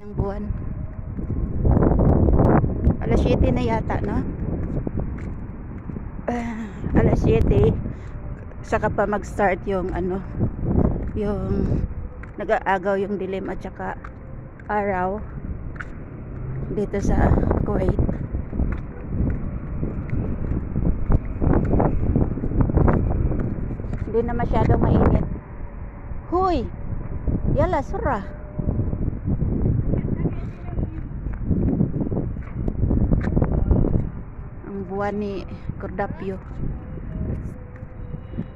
Ang buwan. Alas 7 na yata, no? Alas 7 saka pa mag-start yung ano, yung nag-aagaw yung dilim at saka araw dito sa Kuwait. Hindi na masyadong mainit. Huy! Yala, sura. Ang buwan ni Cordapio.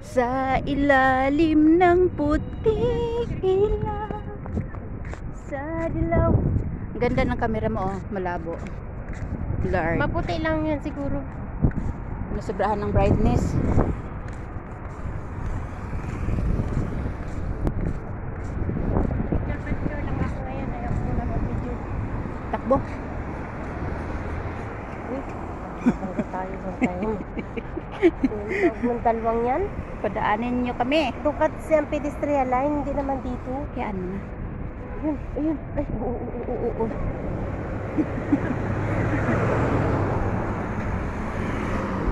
Sa ilalim ng puting ilaw, sa dilaw. Ang ganda ng camera mo, oh. Malabo. Blurred. Maputi lang yan siguro. Nasobrahan ng brightness. Picture lang ako ngayon. Ayaw ko na mag-video. Takbo. Hindi tayo sa tayo. Yung dalawang yan. Padaanin nyo kami. Dukat siyang pedestrian line. Hindi naman dito. Kaya ano na. Ayun, ayun. Ay, oo.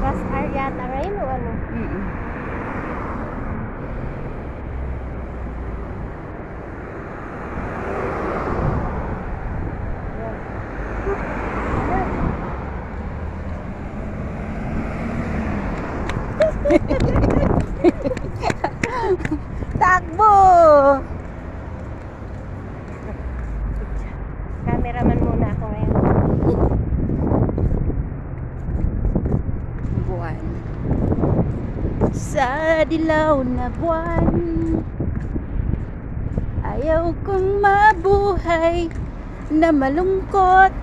Grass area yata ngayon o ano? Takbo! Cameraman muna ako ngayon. Buwan. Sa dilaw na buwan, ayaw kong mabuhay na malungkot.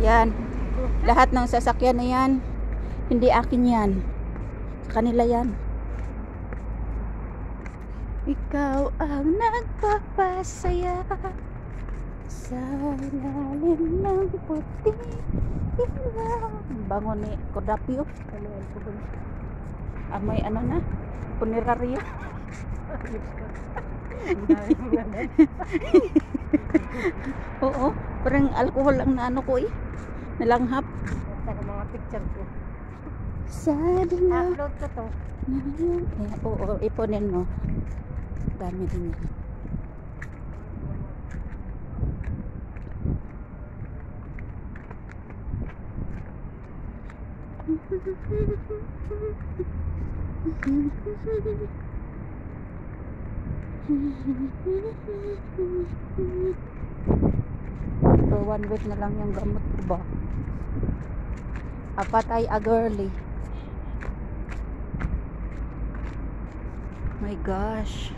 Yan. Lahat ng sasakyan na yan, hindi akin yan. Sa kanila yan. Ikaw ang nagpapasaya sa lalim ng puting ilaw. Bango ni Cordapio. Amoy ano na? Puneraryo. Oo, parang alcohol ang naano ko eh. Nalanghap. Sa mga picture ko. Sa dilaw. Upload ko to. Oo, ipunin mo. Dami din yan. So 1 week na lang yung gamot ko ba? Apatay a girly. My gosh,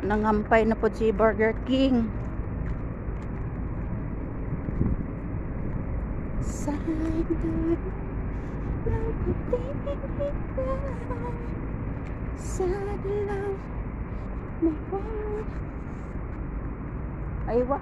nangampay na po si Burger King. Sa dilaw na buwan. Aywa.